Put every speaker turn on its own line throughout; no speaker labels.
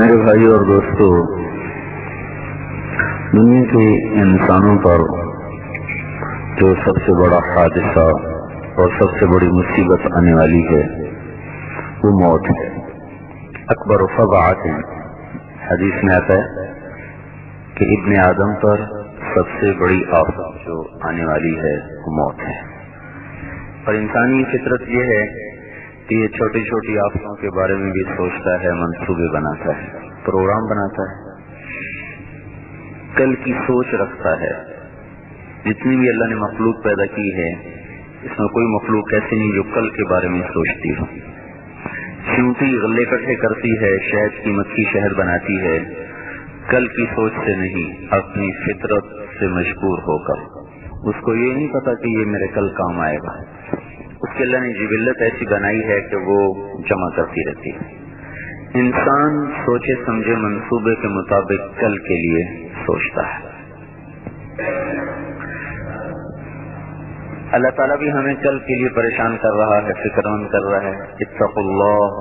میرے بھائی اور دوستو، دنیا کے انسانوں پر جو سب سے بڑا حادثہ اور سب سے بڑی مصیبت آنے والی ہے وہ موت ہے۔ اکبر فضاعت، حدیث میں آتا ہے کہ ابن آدم پر سب سے بڑی آفت جو آنے والی ہے وہ موت ہے۔ اور انسانی فطرت یہ ہے کہ یہ چھوٹی چھوٹی آفتوں کے بارے میں بھی سوچتا ہے، منصوبے بناتا ہے، پروگرام بناتا ہے، کل کی سوچ رکھتا ہے۔ جتنی بھی اللہ نے مخلوق پیدا کی ہے اس میں کوئی مخلوق ایسی نہیں جو کل کے بارے میں سوچتی ہو۔ چیونٹی غلے اکٹھے کرتی ہے، شہد کی مکھی شہد بناتی ہے، کل کی سوچ سے نہیں، اپنی فطرت سے مجبور ہو کر۔ اس کو یہ نہیں پتا کہ یہ میرے کل کام آئے گا۔ اس کے اللہ نے جبلت ایسی بنائی ہے کہ وہ جمع کرتی رہتی ہے۔ انسان سوچے سمجھے منصوبے کے مطابق کل کے لیے سوچتا ہے۔ اللہ تعالیٰ بھی ہمیں کل کے لیے پریشان کر رہا ہے، فکر مند کر رہا ہے۔ اتقوا اللہ،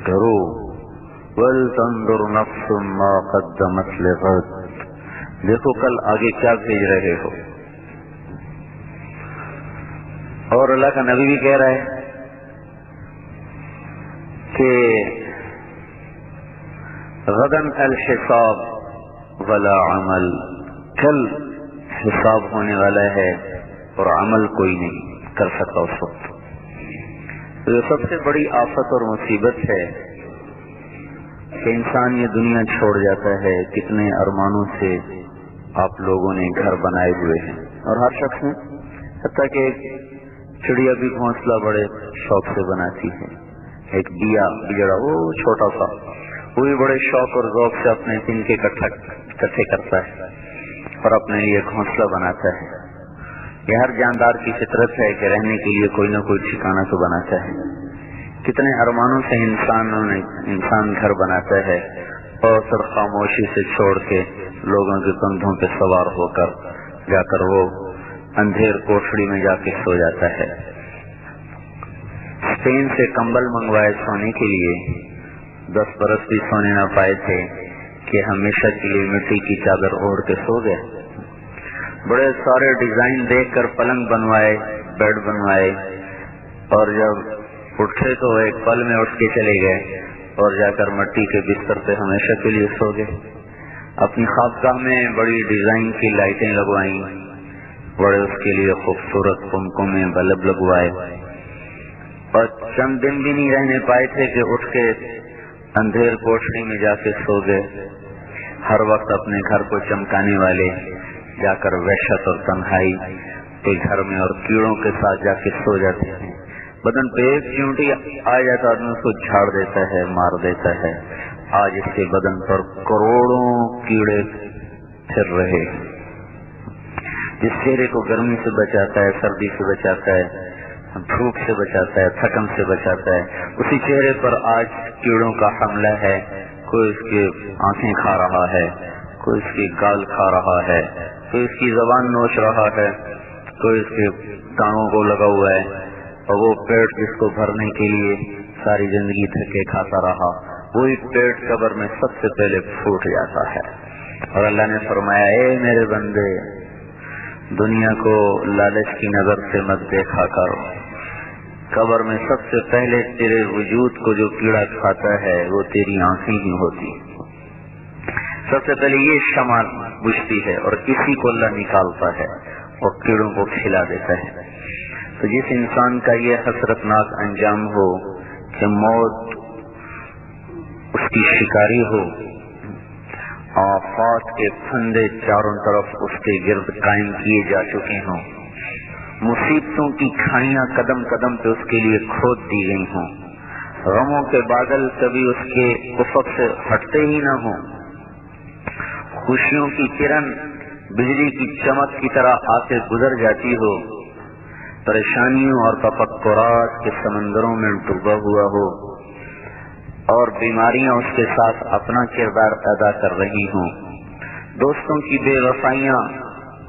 کرو، ولتنظر نفس ما قدمت لغد، دیکھو کل آگے کیا بھیج رہے ہو۔ اور اللہ کا نبی بھی کہہ رہا ہے کہ غدن الحساب ولا عمل، کل حساب ہونے والا ہے اور عمل کوئی نہیں کر سکتا اس وقت۔ تو یہ سب سے بڑی آفت اور مصیبت ہے کہ انسان یہ دنیا چھوڑ جاتا ہے۔ کتنے ارمانوں سے آپ لوگوں نے گھر بنائے ہوئے ہیں، اور ہر شخص نے، حتیٰ کہ چڑیا بھی گھونسلہ بڑے شوق سے بناتی ہے، ایک بیڑا وہ چھوٹا سا، وہ بھی بڑے شوق اور ذوق سے اپنے تنکے اکٹھے کرتا ہے اور اپنے لیے گھونسلہ بناتا ہے۔ یہ ہر جاندار کی فطرت ہے کہ رہنے کے لیے کوئی نہ کوئی ٹھکانہ تو بناتا ہے۔ کتنے ارمانوں سے انسان گھر بناتا ہے اور پھر خاموشی سے چھوڑ کے لوگوں کے کندھوں پہ سوار ہو کر جا کر وہ اندھیر کوٹھڑی میں جا کے سو جاتا ہے۔ اسپین سے کمبل منگوائے سونے کے لیے، 10 برس بھی سونے نہ پائے تھے کہ ہمیشہ کے لیے مٹی کی چادر اوڑھ کے سو گئے۔ بڑے سارے ڈیزائن دیکھ کر پلنگ بنوائے، بیڈ بنوائے، اور جب اٹھے تو ایک پل میں اٹھ کے چلے گئے اور جا کر مٹی کے بستر پہ ہمیشہ کے لیے سو گئے۔ اپنی خوابگاہ میں بڑی ڈیزائن کی لائٹیں لگوائیں، بڑے اس کے لیے خوبصورت قمقم میں بلب لگوائے، اور چند دن بھی نہیں رہنے پائے تھے کہ اٹھ کے اندھیر کوٹھڑی میں جا کے سو گئے۔ ہر وقت اپنے گھر کو چمکانے والے جا کر وحشت اور تنہائی کے گھر میں اور کیڑوں کے ساتھ جا کے سو جاتے ہیں۔ بدن پہ ایک چیونٹی آ جاتا آدمی اس کو جھاڑ دیتا ہے، مار دیتا ہے۔ آج اس کے بدن پر کروڑوں کیڑے پھر رہے۔ جس چہرے کو گرمی سے بچاتا ہے، سردی سے بچاتا ہے، دھوپ سے بچاتا ہے، تھکن سے بچاتا ہے، اسی چہرے پر آج کیڑوں کا حملہ ہے۔ کوئی اس کی آنکھیں کھا رہا ہے، کوئی اس کی گال کھا رہا ہے، کوئی اس کی زبان نوچ رہا ہے، کوئی اس کے ٹانگوں کو لگا ہوا ہے، اور وہ پیٹ جس کو بھرنے کے لیے ساری زندگی تھکے کھاتا رہا، وہی پیٹ قبر میں سب سے پہلے پھوٹ جاتا ہے۔ اور اللہ نے فرمایا، اے میرے بندے، دنیا کو لالچ کی نظر سے مت دیکھا کرو، قبر میں سب سے پہلے تیرے وجود کو جو کیڑا کھاتا ہے وہ تیری آنکھیں ہی ہوتی۔ سب سے پہلے یہ شمع بجھتی ہے اور کسی کو اللہ نکالتا ہے اور کیڑوں کو کھلا دیتا ہے۔ تو جس انسان کا یہ حسرتناک انجام ہو کہ موت اس کی شکاری ہو، آفات کے پھندے چاروں طرف اس کے گرد قائم کیے جا چکے ہوں، مصیبتوں کی کھائیاں قدم قدم پہ اس کے لیے کھود دی گئی ہوں، غموں کے بادل کبھی اس کے افق سے ہٹتے ہی نہ ہوں، خوشیوں کی کرن بجلی کی چمک کی طرح آ کے گزر جاتی ہو، پریشانیوں اور تفکرات کے سمندروں میں ڈوبا ہوا ہو، اور بیماریاں اس کے ساتھ اپنا کردار ادا کر رہی ہوں، دوستوں کی بے وفائیاں،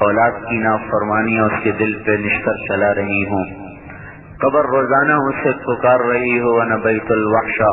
اولاد کی نافرمانیاں اس کے دل پہ نشتر چلا رہی ہوں، قبر روزانہ اسے پکار رہی ہو، انا بیت الوحشہ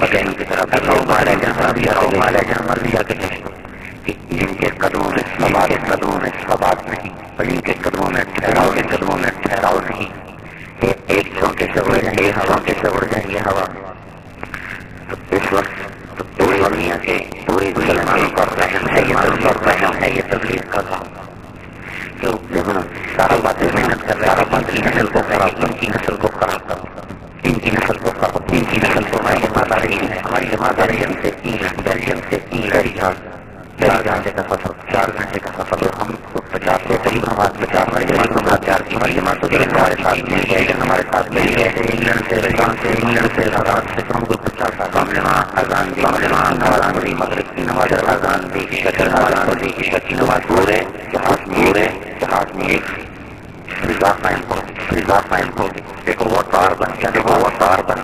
پکڑوں کی طرف جہاں مرضی آ کے جن کے قدموں میں ثبات نہیں، اور جن کے قدموں میں ٹھہراؤ نہیں، ایک جھونکے سے اڑ جائیں گے ہوا. تو اس وقت پوری دنیا کے مسلمانوں پر رحم ہے یہ تبلیغ کا کام. سارا باتیں محنت کر رہا ہے، ان کی نسل کو خراب کرو، ان کی نسل کو ہماری جماعت آ رہی ہے ہم سے بیلجیم سے 4 گھنٹے کا سفر. ہم 50 سے قریب ہماری جماعت ہمارے ساتھ مل گئے تھے انگلینڈ سے لداخ سے. ہم کو 50 اذان دی، مغرب کی نماز اذان دی، کی نماز پورے جہاز میں ایک فضا قائم ہو گئی. دیکھو وہ تار بن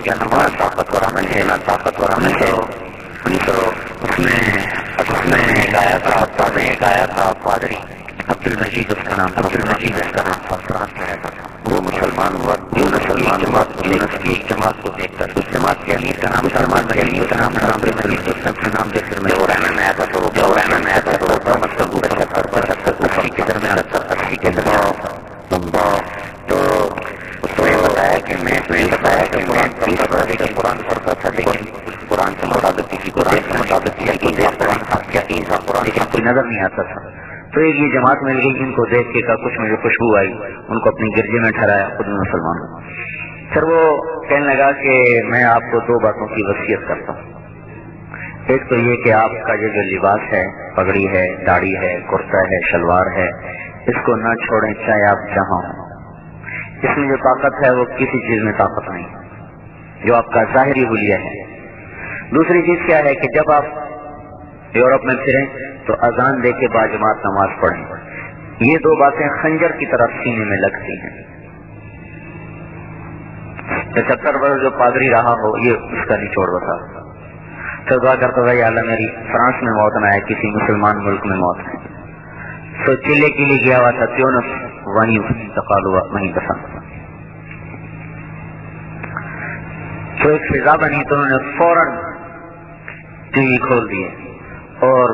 گیا نماز طاقتور عمل ہے. اس میں گایا تھا پادری عبد المجید اس کا نام تھا. وہ مسلمان ہوا، کی جماعت کو دیکھ کر اس جماعت کے امیر کا نام سلمان کا نام دیکھ کر میں رہنا نیا تھا تو کے درمیان 80 کے تو اس نے بتایا کہ میں قرآن پڑھتا تھا، لیکن قرآن کے مطابق کسی کو کوئی نظر نہیں آتا تھا. تو ایک یہ جماعت مل گئی، ان کو دیکھ کے کچھ مجھے خوشبو آئی، ان کو اپنی گرجے میں ٹھہرایا، خود میں مسلمان ہوں. پھر وہ کہنے لگا کہ میں آپ کو 2 باتوں کی وصیت کرتا ہوں. ایک تو یہ کہ آپ کا یہ جو لباس ہے، پگڑی ہے، داڑھی ہے، کرتا ہے، شلوار ہے، اس کو نہ چھوڑیں چاہے آپ جہاں ہوں. اس میں جو طاقت ہے وہ کسی چیز میں طاقت نہیں، جو آپ کا ظاہری حلیہ ہے. دوسری چیز کیا ہے کہ جب آپ یورپ میں پھریں تو اذان دے کے باجماعت نماز پڑھیں. یہ 2 باتیں خنجر کی طرف سینے میں لگتی ہیں. 75 برس جو پادری رہا ہو یہ اس کا نچوڑ بتا. تو دعا کرتا تھا یا اللہ میری فرانس میں موت نہ آئے، کسی مسلمان ملک میں موت ہے. تو چلے کے لیے گیا ہوا تھا تیونس، وہیں انتقال ہوا، وہیں دفن. تو ایک فضا بنی تو انہوں نے فوراً ٹی وی کھول دیے اور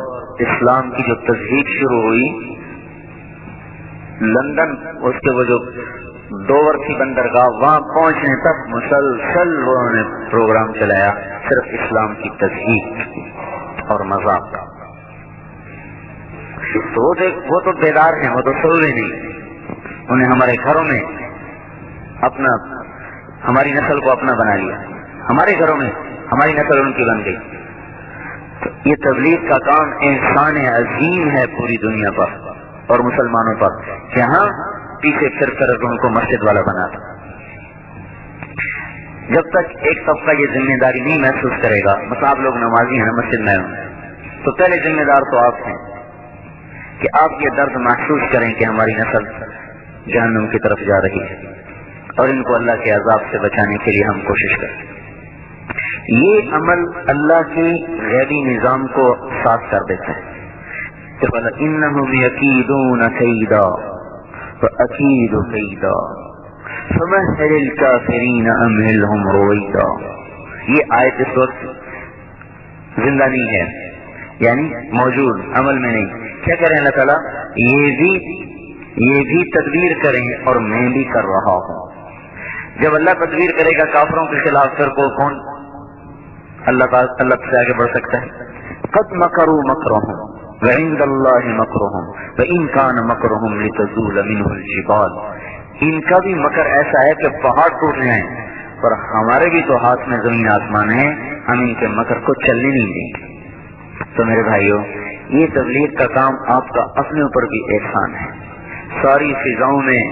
اسلام کی جو تجدید شروع ہوئی لندن، اس کے وہ جو ڈوور کی بندرگاہ، وہاں پہنچنے تک مسلسل انہوں نے پروگرام چلایا صرف اسلام کی تجدید اور مذاق. تو وہ تو بیدار ہیں، وہ تو سوئے نہیں. انہیں ہمارے گھروں میں اپنا، ہماری نسل کو اپنا بنا لیا. ہمارے گھروں میں ہماری نسل ان کی بن گئی. تو یہ تبلیغ کا کام احسان عظیم ہے پوری دنیا پر اور مسلمانوں پر، جہاں پیچھے پھر کر ان کو مسجد والا بنا تھا. جب تک ایک طبقہ یہ ذمہ داری نہیں محسوس کرے گا، مثلا آپ لوگ نمازی ہیں، مسجد میں ہوں، تو پہلے ذمہ دار تو آپ ہیں کہ آپ یہ درد محسوس کریں کہ ہماری نسل جہنم کی طرف جا رہی ہے اور ان کو اللہ کے عذاب سے بچانے کے لیے ہم کوشش کریں. یہ عمل اللہ کے غیبی نظام کو صاف کر دیتا ہے. إِنَّهُمْ يَكِيدُونَ كَيْدًا وَأَكِيدُ كَيْدًا فَمَهِّلِ الْكَافِرِينَ أَمْهِلْهُمْ رُوَيْدًا. یہ آیت اس وقت زندہ نہیں ہے، یعنی موجود، عمل میں نہیں. کیا کریں اللہ تعالیٰ؟ یہ بھی تدبیر کریں اور میں بھی کر رہا ہوں. جب اللہ تدبیر کرے گا کافروں کے خلاف، پھر کو کون اللہ سے آگے بڑھ سکتا ہے؟ قد مکروا مکرهم وعند اللہ مکرهم وان کان مکرهم لتزول منه الجبال. ان کا بھی مکر ایسا ہے کہ پہاڑ ٹوٹ جائیں، پر ہمارے بھی تو ہاتھ میں زمین آسمان ہے، ہم ان کے مکر کو چلنے نہیں دیں گے. تو میرے بھائیوں، یہ تبلیغ کا کام آپ کا اپنے اوپر بھی احسان ہے. ساری فضاؤں میں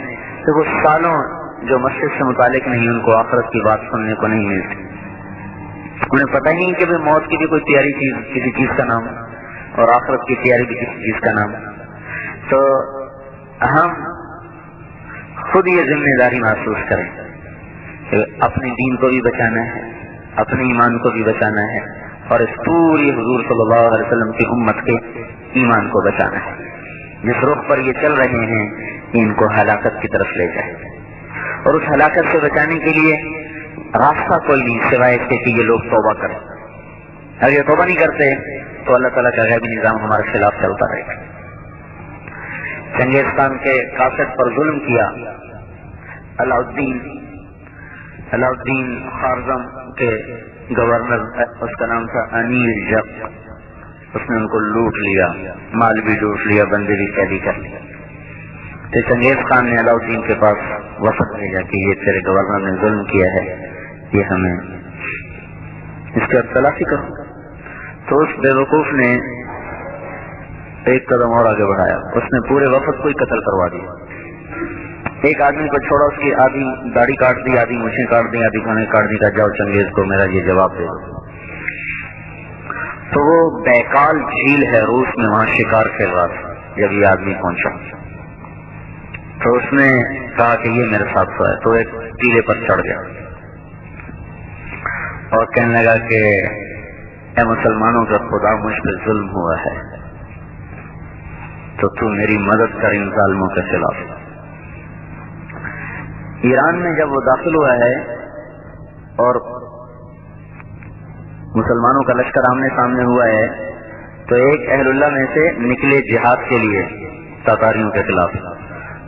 تو وہ سالوں جو مسجد سے متعلق نہیں، ان کو آخرت کی بات سننے کو نہیں ملتی. انہیں پتہ ہی نہیں کہ موت کی بھی کوئی تیاری چیز کسی چیز کا نام اور آخرت کی تیاری بھی کسی چیز کا نام. تو ہم خود یہ ذمہ داری محسوس کریں کہ اپنے دین کو بھی بچانا ہے، اپنے ایمان کو بھی بچانا ہے، اور اس پوری حضور صلی اللہ علیہ وسلم کی امت کے ایمان کو بچانا ہے. جس رخ پر یہ چل رہے ہیں ان کو ہلاکت کی طرف لے جائے، اور اس ہلاکت سے بچانے کے لیے راستہ کوئی نہیں سوائے اس کے کہ یہ لوگ توبہ کریں. اگر یہ توبہ نہیں کرتے تو اللہ تعالیٰ کا غیبی نظام ہمارے خلاف چلتا رہے گا. چنگیز خان کے قاصد پر ظلم کیا. علاء الدین خارزم کے گورنر، اس کا نام تھا انیل جب، اس نے ان کو لوٹ لیا، مال بھی لوٹ لیا، بندے بھی قیدی کر لیا. تو چنگیز خان نے علاء الدین کے پاس وفد بھیجا کہ یہ تیرے گورنر نے ظلم کیا ہے، یہ ہمیں اس کی تلافی کرو. تو اس بے وقوف نے ایک قدم اور آگے بڑھایا، اس نے پورے وفد کو ہی قتل کروا دیا. ایک آدمی کو چھوڑا، اس کی آدھی داڑھی کاٹ دی، آدھی مونچھیں کاٹ دی، آدھی کھانے کاٹ دی. جاؤ چنگیز کو میرا یہ جواب دے. تو وہ بیکال جھیل ہے روس میں، وہاں شکار کھیل رہا تھا. جب یہ آدمی پہنچا تو اس نے کہا کہ یہ میرے ساتھ سویا. تو ایک ٹیلے پر چڑھ گیا اور کہنے لگا کہ اے مسلمانوں کا خدا، مجھ پہ ظلم ہوا ہے تو میری مدد کر ان ظالموں کے خلاف. ایران میں جب وہ داخل ہوا ہے اور مسلمانوں کا لشکر آمنے سامنے ہوا ہے تو ایک اہل اللہ میں سے نکلے جہاد کے لیے تاتاریوں کے خلاف.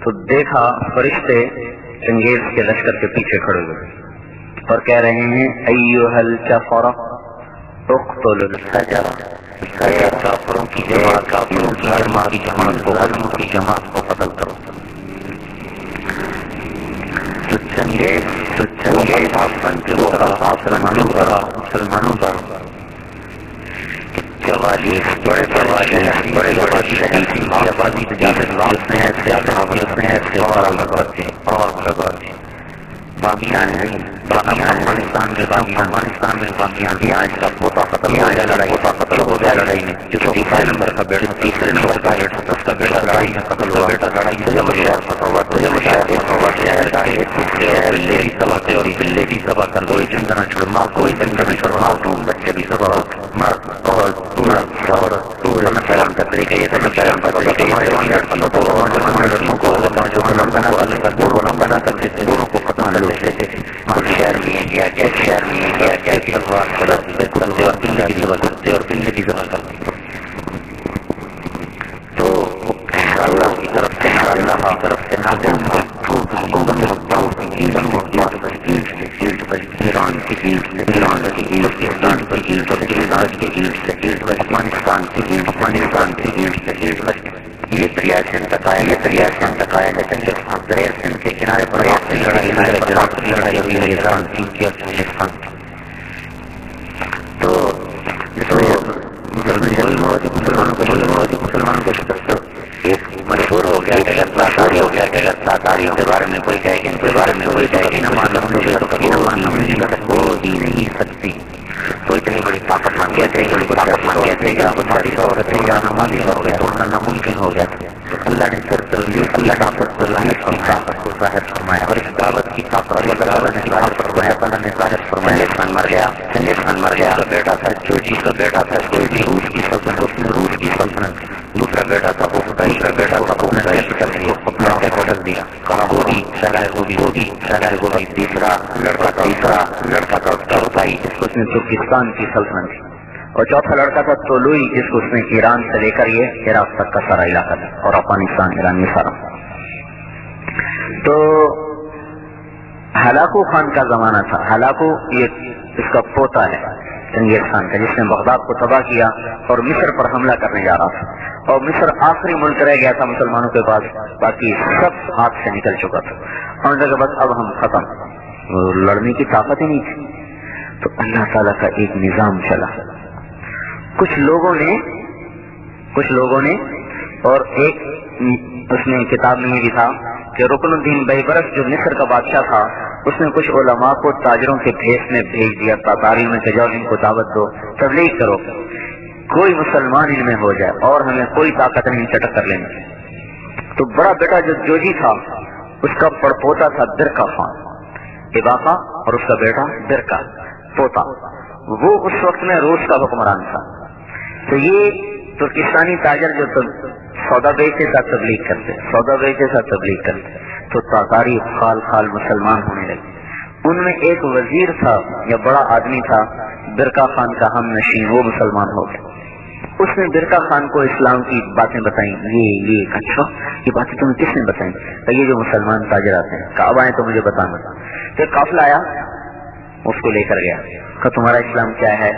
تو دیکھا فرشتے چنگیز کے لشکر کے پیچھے کھڑے ہوئے اور کہہ رہے ہیں ایھا الکفر اقتلوا الفجر، کافروں کی جماعت کو قتل کرو. مسلمانوں پر 44 بڑے شہید کی آبادی افغانستان میں باقیان بھی آج کا پوتا ختم ہو گیا لڑائی میں. جو تیسرے نمبر کا بیٹا، تیسرے نمبر کا بیٹا، اس کا بیٹا لڑائی میں قتل ہوا. بیٹا لڑائی میں جب شہر فتح ہوا تو جب شہر بلے بھی تباہ کر اور بلے بھی تباہ کر دو. چندنا چھڑما کوئی چندنا چھڑما تو بچے بھی سب مرد اور پیغام کا طریقہ یہ تھا. پیغام کا طریقہ بنا کرتے تھے، دونوں کو ختم کر دیتے تھے. شہر میں کیا کیا شہر میں کیا کیا اور پلے کی ذبح کرتے. تو اللہ کی طرف سے ایران کی افغانستان کی یہ دریا سندھ تک آیا لیکن دریا سندھ کے کنارے پر لڑائی ہوئی ہے ایران کی افغانستان کی. تو مسلمانوں کو شکست مشہور ہو گیا کہ اگر تاتاریوں کے بارے میں کوئی کہے کہ ان کے بارے میں کوئی کہے کہ نہ ماننا ہو ہی نہیں سکتی. تو اتنی بڑی طاقت مان گیا تھے کہ ہماری عورتیں یا ہماری عورتیں توڑنا ناممکن ہو گیا تھا. اللہ نے طاقت کو ظاہر فرمایا اور اس دعوت کی طاقت اللہ نے ظاہر فرمایا. چنگیز خان مر گیا. بیٹا تھا جوجی کا بیٹا تھا کوئی بھی روس کی سلطنت، اس نے روس کی سلطنت. دوسرا بیٹا تھا وہ بدل دیا، کہا ہوگی. تیسرا لڑکا تھا چوتھائی جس کو اس نے ترکستان کی سلطنت دی، اور چوتھا لڑکا تھا طولوئی جس کو اس نے ایران سے لے کر یہ عراق تک کا سارا علاقہ تھا اور افغانستان ایران یہ سارا. تو ہلاکو خان کا زمانہ تھا. ہلاکو یہ اس کا پوتا ہے چنگیز خان کا، جس نے بغداد کو تباہ کیا اور مصر پر حملہ کرنے جا رہا تھا. اور مصر آخری ملک رہ گیا تھا مسلمانوں کے پاس، باقی سب ہاتھ سے نکل چکا تھا. اور کہ بس اب ہم ختم، لڑنے کی طاقت ہی نہیں تھی. تو اللہ تعالیٰ کا ایک نظام چلا. کچھ لوگوں نے اور ایک اس نے کتاب میں یہ لکھا کہ رکن الدین بیبرس جو مصر کا بادشاہ تھا، اس نے کچھ علماء کو تاجروں کے بھیس میں بھیج دیا تاتاریوں میں کہ جاؤ ان کو دعوت دو، تبلیغ کرو، کوئی مسلمان ان میں ہو جائے اور ہمیں کوئی طاقت نہیں چٹک کر لینا. تو بڑا بیٹا جو جوجی تھا اس کا پڑپوتا تھا برکا خان اباقا، اور اس کا بیٹا برکا پوتا، وہ اس وقت میں روس کا حکمران تھا. تو یہ ترکستانی تاجر جو سودا بیچے ساتھ تبلیغ کرتے، تو تاتاری خال مسلمان ہونے لگے. ان میں ایک وزیر تھا یا بڑا آدمی تھا برقع خان کا ہم نشین، وہ مسلمان ہو گیا۔ اس نے برقع خان کو اسلام کی باتیں بتائیں، یہ اچھا یہ باتیں تمہیں کس نے بتائیں؟ یہ جو مسلمان تاجر آتے ہیں کعبہ آئے تو مجھے بتانا۔ پھر قافلہ آیا، اس کو لے کر گیا کہ تمہارا اسلام کیا ہے؟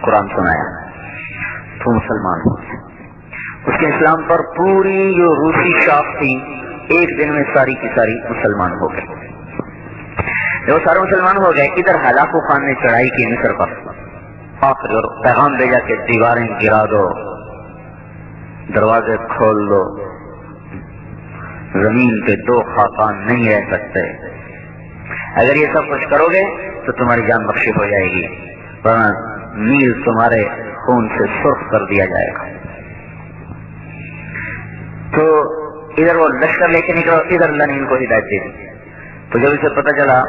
قرآن سنایا، تو مسلمان ہو۔ اس کے اسلام پر پوری جو روسی شاخ تھی ایک دن میں ساری کی ساری مسلمان ہو گئے۔ جب وہ سارے مسلمان ہو گئے، ادھر ہلاکو خان نے چڑھائی کی مصر پر، آخر اور پیغام بھیجا کہ دیواریں گرا دو، دروازے کھول دو، زمین پہ دو خاقان نہیں رہ سکتے، اگر یہ سب کچھ کرو گے تو تمہاری جان بخشی ہو جائے گی، ورنہ نیل تمہارے خون سے سرخ کر دیا جائے گا۔ تو ادھر وہ لشکر لے کے نکلا، ادھر اللہ نے ان کو ہدایت دے دی۔ تو جب اسے پتہ چلا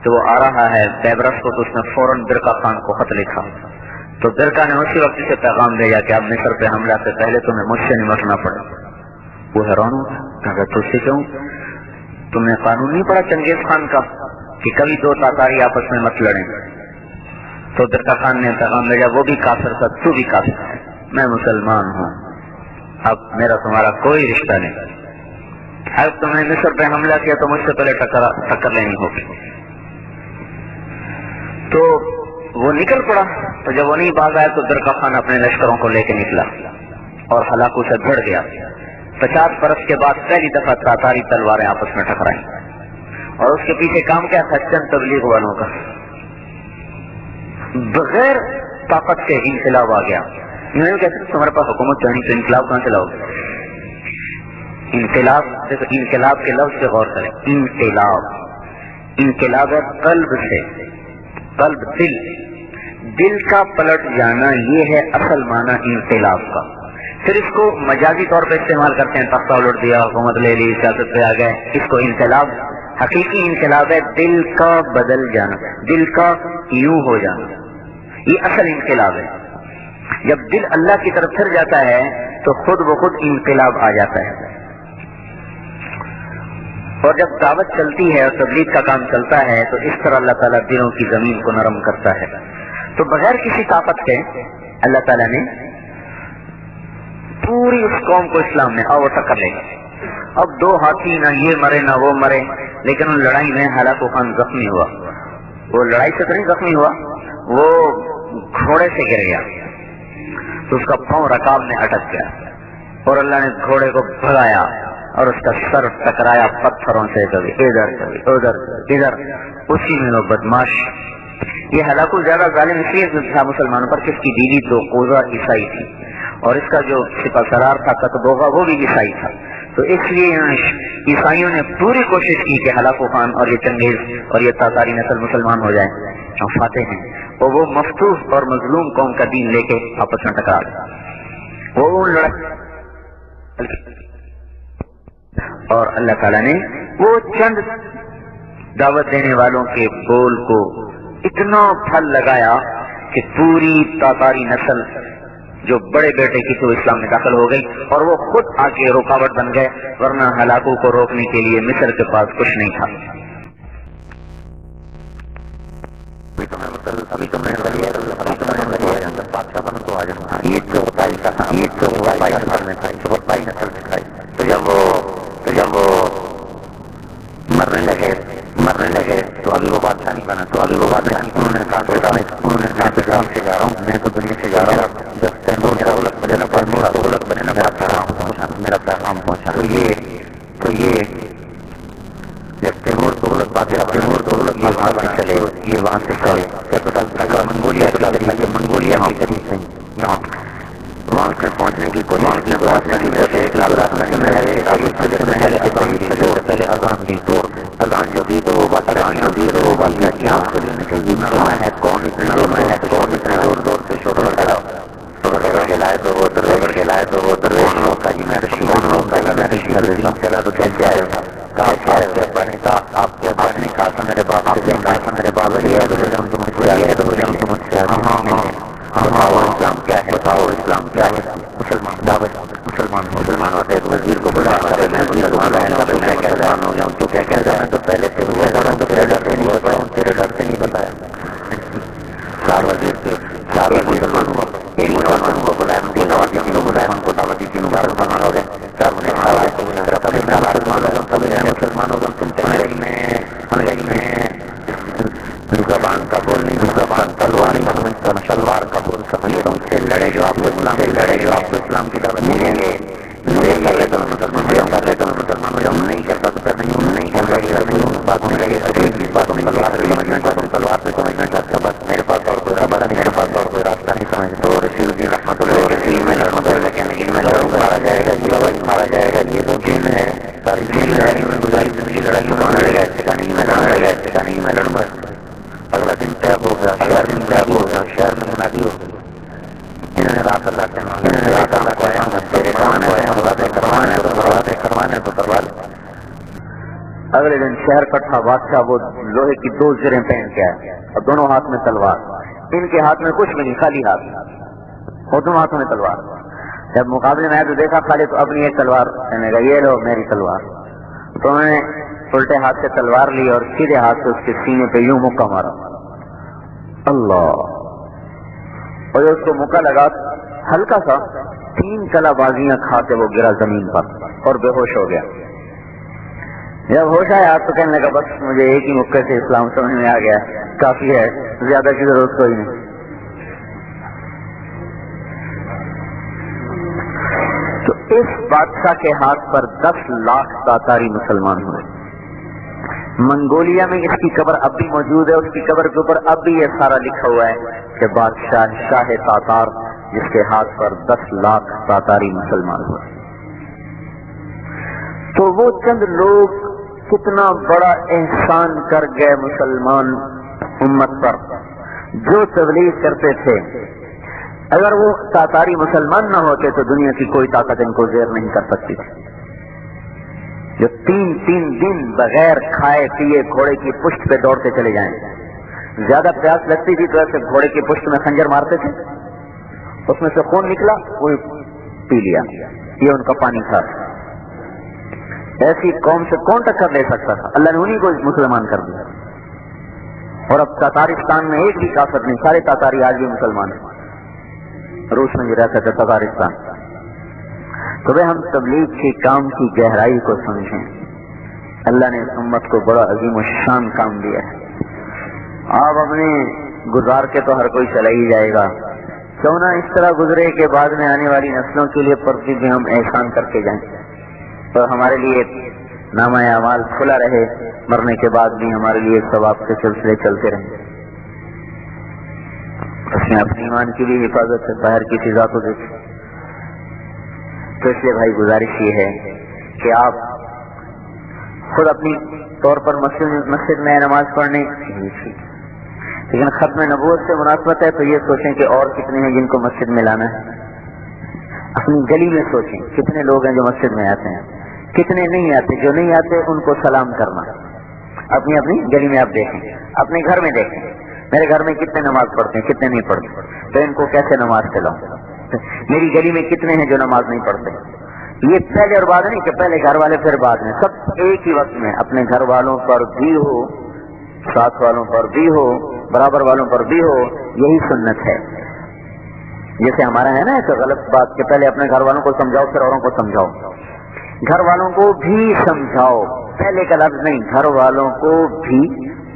تو وہ آ رہا ہے بیبرس کو، تو اس نے فوراً برقع خان کو خط لکھا۔ تو برقع نے اسی وقت سے پیغام بھیجا کہ اب مصر پہ حملہ سے پہلے تمہیں مجھ سے نمٹنا پڑے۔ وہ حیران ہوا، کہا تجھ سے کیوں؟ تم نے قانون نہیں پڑھا چنگیز خان کا کہ کبھی دو تاتاری آپس میں مت لڑیں؟ تو برقع خان نے پیغام بھیجا، وہ بھی کافر تھا، تو بھی کافر ہے، میں مسلمان ہوں، اب میرا تمہارا کوئی رشتہ نہیں، اب تم نے مصر پہ حملہ کیا تو مجھ سے پہلے ٹکر لینی ہوگی۔ تو وہ نکل پڑا۔ تو جب وہ نہیں بھاگ آیا تو برقع خان اپنے لشکروں کو لے کے نکلا اور ہلاکو سے بھڑ گیا۔ 50 برس کے بعد پہلی دفعہ تاتاری تلواریں آپس میں ٹکرائیں، اور اس کے پیچھے کام کیا تھا؟ چند تبلیغ والوں کا بغیر طاقت کے انقلاب آ گیا۔ انہوں نے کہتے تمہارے پاس حکومت چاہیے تو انقلاب کہاں سے لاؤ؟ انقلاب، دیکھو انقلاب کے لفظ سے غور کریں، انقلاب ہے قلب سے، قلب دل کا پلٹ جانا، یہ ہے اصل معنی انقلاب کا۔ پھر اس کو مجازی طور پہ استعمال کرتے ہیں، تختہ الٹ دیا، حکومت لے لی، سیاست پہ آ گئے، اس کو انقلاب۔ حقیقی انقلاب ہے دل کا بدل جانا، دل کا یوں ہو جانا، یہ اصل انقلاب ہے۔ جب دل اللہ کی طرف پھر جاتا ہے تو خود بخود انقلاب آ جاتا ہے۔ اور جب دعوت چلتی ہے اور تبلیغ کا کام چلتا ہے تو اس طرح اللہ تعالیٰ دلوں کی زمین کو نرم کرتا ہے۔ تو بغیر کسی طاقت کے اللہ تعالیٰ نے پوری اس قوم کو اسلام میں وہ ٹکر لے گا۔ اب دو ہاتھی، نہ یہ مرے نہ وہ مرے، لیکن ان لڑائی میں ہلاکو خان زخمی ہوا۔ وہ لڑائی سے تو نہیں زخمی ہوا، وہ گھوڑے سے گر گیا، تو اس کا پاؤں رکاب میں اٹک گیا، اور اللہ نے گھوڑے کو بھگایا اور اس کا سر ٹکرایا پتھروں سے، کبھی ادھر کبھی ادھر ادھر۔ اسی میں وہ بدماش، یہ ہلاکو زیادہ ظالم اس لیے تھا مسلمانوں پر کہ اس کی بیوی تو قوزہ عیسائی تھی، اور اس کا جو سپہ سرار تھا قطبوغا وہ بھی عیسائی تھا۔ تو اس لیے عیسائیوں نے پوری کوشش کی کہ ہلاکو خان اور یہ چنگیز اور یہ تاتاری نسل مسلمان ہو جائیں اور فاتح ہیں، اور وہ مفتوح اور مظلوم قوم کا دین لے کے آپس میں ٹکرا گئے۔ وہ لڑائی، اور اللہ تعالیٰ نے وہ چند دعوت دینے والوں کے بول کو اتنا پھل لگایا کہ پوری تاتاری نسل جو بڑے بیٹے کی تو اسلام میں داخل ہو گئی، اور وہ خود آ کے رکاوٹ بن گئے، ورنہ ہلاکو کو روکنے کے لیے مصر کے پاس کچھ نہیں تھا۔
جب وہ مرنے لگے تو ابھی وہ بادشاہ نہیں بنا، انہوں نے کہا سے جا رہا ہوں، میں تو دنیا سے جا رہا ہوں، جب تیمور کا دولت بنے نہ میرا پیغام پہنچا۔ تو یہ جب تیمور دولت چلے، یہ وہاں سے منگولیا وہاں سے پہنچنے کی کوشش پہلے اذان دی، تو اذان جو دی تو وہ بادشاہ کی آنکھ ہے کون اتنے زور سے شور لگا لائے تو وہ درویش کا جی میں رشید چلا تو کیسے آئے گا؟ آپ کے ابا نے کہا تھا میرے باپ اسلام کیا ہے، بتاؤ اسلام کیا ہے؟ مسلمان ہوتے ایک وزیر کو بلا کر میں کہتا ہوں تو کیا کہتا ہے؟ تو پہلے سے تلوار تلوار کا پور سمجھ سے لڑے جو آپ کو اسلام کی طرف ملیں گے کر رہے تو مسلمان ہم نہیں کر سکتے نہیں کر رہے بات نہیں لگے تلوار سے سمجھنا چاہتا بس میرے پاس اور کوئی رابطہ نہیں، میرے پاس اور کوئی راستہ نہیں سمجھ تو رسول الدین رحمۃ اللہ رسول میں رحمۃ اللہ کہنے کہ میں لڑوں مارا جائے گا مارا جائے گا یہ تو دین ہے ساری زندگی میں گزاری زندگی لڑائی میں لڑنے لگا نہیں میں لڑوں گا اگلا دن طیب ہو گیا شہر میں منادی ہو گئی انہوں نے رات اللہ سے کروانے تو کروا لیں۔
اگلے دن شہر کٹھا بادشاہ وہ لوہے کی 2 زریں پہن کے آئے اور دونوں ہاتھ میں تلوار، ان کے ہاتھ میں کچھ بھی نہیں، خالی ہاتھ اور دونوں ہاتھوں میں تلوار۔ جب مقابلے میں آئے تو دیکھا خالی تو اپنی ایک تلوار کہنے لگا یہ لو میری تلوار، تو انہوں نے الٹے ہاتھ سے تلوار لی اور سیدھے ہاتھ سے اس کے سینے پہ یوں مکہ مارا، اللہ، اور اس کو موقع لگا ہلکا سا 3 کلا بازیاں کھا کے وہ گرا زمین پر اور بے ہوش ہو گیا۔ جب ہوش آیا تو کہنے لگا بس مجھے ایک ہی موقع سے اسلام سمجھ میں آ گیا، کافی ہے، زیادہ کی ضرورت کوئی نہیں۔ تو اس بادشاہ کے ہاتھ پر 10 لاکھ تاتاری مسلمان ہوئے۔ منگولیا میں اس کی قبر اب بھی موجود ہے، اس کی قبر کے اوپر اب بھی یہ سارا لکھا ہوا ہے کہ بادشاہ شاہ تاتار جس کے ہاتھ پر 10 لاکھ تاتاری مسلمان ہوئے۔ تو وہ چند لوگ کتنا بڑا احسان کر گئے مسلمان امت پر جو تبلیغ کرتے تھے۔ اگر وہ تاتاری مسلمان نہ ہوتے تو دنیا کی کوئی طاقت ان کو زیر نہیں کر سکتی تھی، جو 3 دن بغیر کھائے پیے گھوڑے کی پشت پہ دوڑتے چلے جائیں۔ زیادہ پیاس لگتی تھی تو ایسے گھوڑے کی پشت میں خنجر مارتے تھے، اس میں سے خون نکلا وہ پی لیا، یہ ان کا پانی تھا۔ ایسی قوم سے کون ٹکر لے سکتا تھا؟ اللہ نے انہیں کو مسلمان کر دیا۔ اور اب تاتارستان میں ایک بھی کافر نہیں، سارے تاتاری آج بھی مسلمان ہیں۔ روس میں جو رہتا تھا تاتارستان، تو وہ ہم تبلیغ کے کام کی گہرائی کو سمجھیں۔ اللہ نے اس امت کو بڑا عظیم و شان کام دیا ہے۔ آپ اپنے گزار کے تو ہر کوئی چلا ہی جائے گا، کیوں نہ اس طرح گزرے کہ بعد میں آنے والی نسلوں کے لیے پرتی بھی ہم احسان کر کے جائیں تو ہمارے لیے نامہ اعمال کھلا رہے، مرنے کے بعد بھی ہمارے لیے ثواب کے سلسلے چلتے رہیں۔ اس میں اپنے ایمان کی بھی حفاظت ہے، باہر کی فضا کو دیکھیں۔ تو اس لیے بھائی گزارش یہ ہے کہ آپ خود اپنی طور پر مسجد میں نماز پڑھنے، لیکن ختم نبوت سے مناسبت ہے تو یہ سوچیں کہ اور کتنے ہیں جن کو مسجد میں لانا ہے۔ اپنی گلی میں سوچیں کتنے لوگ ہیں جو مسجد میں آتے ہیں، کتنے نہیں آتے، جو نہیں آتے ان کو سلام کرنا۔ اپنی گلی میں آپ دیکھیں، اپنے گھر میں دیکھیں، میرے گھر میں کتنے نماز پڑھتے ہیں، کتنے نہیں پڑھتے، تو ان کو کیسے نماز کھلاؤں۔ میری گلی میں کتنے ہیں جو نماز نہیں پڑھتے۔ یہ پہلے اور بعد نہیں کہ پہلے گھر والے پھر بعد میں، سب ایک ہی وقت میں اپنے گھر والوں پر بھی ہو، ساتھ والوں پر بھی ہو، برابر والوں پر بھی ہو، یہی سنت ہے۔ جیسے ہمارا ہے نا ایک غلط بات کہ پہلے اپنے گھر والوں کو سمجھاؤ پھر اوروں کو سمجھاؤ، گھر والوں کو بھی سمجھاؤ، پہلے کا لفظ نہیں، گھر والوں کو بھی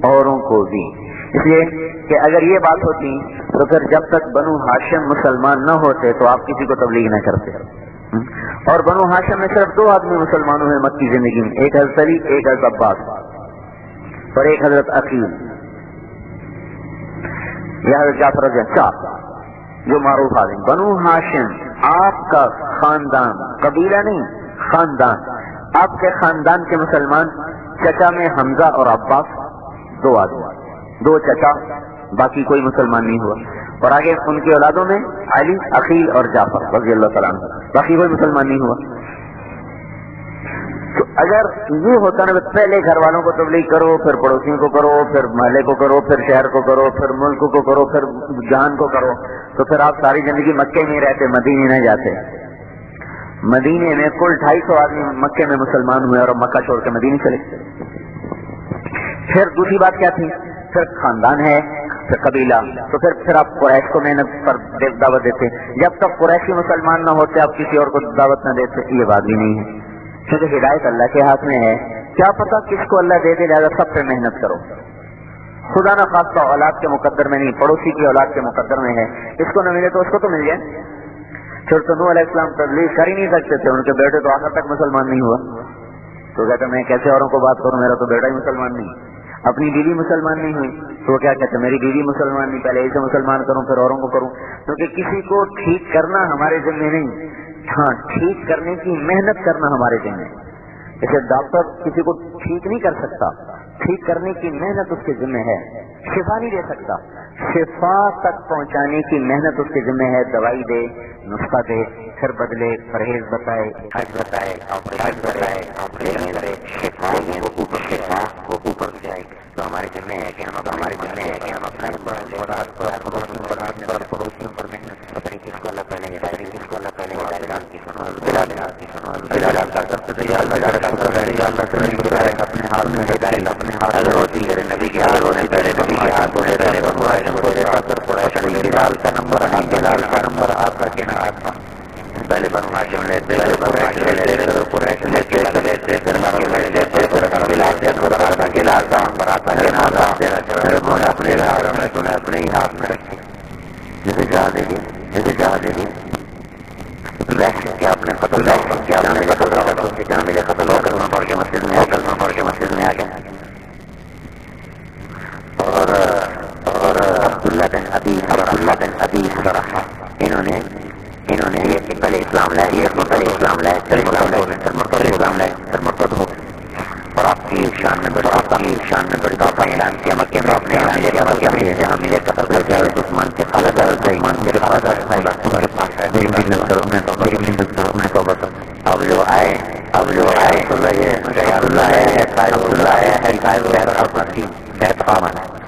اوروں کو بھی۔ اس لیے کہ اگر یہ بات ہوتی تو پھر جب تک بنو ہاشم مسلمان نہ ہوتے تو آپ کسی کو تبلیغ نہ کرتے۔ اور بنو ہاشم میں صرف 2 آدمی مسلمان ہوئے مکی زندگی میں، ایک حضرت علی، ایک حضرت عباس اور ایک حضرت عقیل یا حضرت جعفر رضی اللہ جو معروف آدمی۔ بنو ہاشم آپ کا خاندان، قبیلہ نہیں خاندان، آپ کے خاندان کے مسلمان چچا میں حمزہ اور عباس 2 آدمی، 2 چچا، باقی کوئی مسلمان نہیں ہوا۔ اور آگے ان کی اولادوں میں علی، عقیل اور جعفر رضی اللہ تعالیٰ عنہ، باقی کوئی مسلمان نہیں ہوا۔ تو اگر یہ ہوتا نا پہلے گھر والوں کو تبلیغ کرو، پھر پڑوسیوں کو کرو، پھر محلے کو کرو، پھر شہر کو کرو، پھر ملک کو کرو، پھر جہان کو کرو، تو پھر آپ ساری زندگی مکے میں رہتے، مدینے نہ جاتے۔ مدینے میں کل 250 آدمی مکے میں مسلمان ہوئے اور مکہ چھوڑ کے مدینے چلے۔ پھر دوسری بات کیا تھی؟ پھر خاندان ہے، پھر قبیلہ، تو پھر آپ قریش کو محنت پر دعوت دیتے۔ جب تک قریشی مسلمان نہ ہوتے آپ کسی اور کو دعوت نہ دیتے، یہ بات بھی نہیں ہے، کیونکہ ہدایت اللہ کے ہاتھ میں ہے، کیا پتا کس کو اللہ دے دے، لہٰذا سب پہ محنت کرو۔ خدا نہ خاصہ اولاد کے مقدر میں نہیں، پڑوسی کی اولاد کے مقدر میں ہے، اس کو نہ ملے تو اس کو تو مل جائے۔ پھر تو نوح علیہ السلام تبلیغ کر ہی نہیں سکتے تھے، ان کے بیٹے تو آخر تک مسلمان نہیں ہوا، تو کہتے میں کیسے اوروں کو بات کروں، میرا تو بیٹا ہی مسلمان نہیں، اپنی بیوی مسلمان نہیں ہوئی تو وہ کیا کہتے میری بیوی مسلمان نہیں، پہلے اسے مسلمان کروں پھر اوروں کو کروں، کیونکہ کسی کو ٹھیک کرنا ہمارے ذمہ نہیں، ہاں ٹھیک کرنے کی محنت کرنا ہمارے ذمہ ہے۔ جیسے ڈاکٹر کسی کو ٹھیک نہیں کر سکتا، ٹھیک کرنے کی محنت اس کے ذمہ ہے، شفا نہیں دے سکتا، شفا تک پہنچانے کی محنت اس کے ذمہ ہے، دوائی دے، نسخہ دے، پھر بدلے، پرہیز بتائے،
حج بتائے، آپریشن بتائے، آپریشن کرے، شفا وہ اوپر سے آئے تو ہمارے ذمہ ہے کہ ہم اپنے پڑوسیوں پر محنت کریں، کس کو اللہ پہلے ہدایت، کس کو اللہ پہلے ہدایت کی سنو، اپنے حال میں ہدایت، اپنے حال روزی کرے، نبی کے حال روزی کرے، نبی کے ہاتھ ہونے کرے، بلال کا نمبر بلال کا نمبر آپ کا کہنا آپ پہلے بنوا کے لیتے اپنے ہی ہاتھ میں رکھے، جسے جہاں دے دیے، جسے جہاں دے دیے ویسے کیا اپنے قتل کیا اپنے قتل جہاں ملے قتل ہو کر پڑھ کے مسجد میں کلمہ پڑھ کے مسجد میں آ گئے، اور عبداللہ بن ابی سرحہ انہوں نے یہ پہلے اسلام لائے، اسلام لائے، پھر اسلام لائے، پھر مرتد ہو گئے، اور آپ کی شان میں بڑی بات اعلان کیا مکے میں اپنے جہاں ملے قتل کر کے عثمان کے خالد ایمان کے اب جو آئے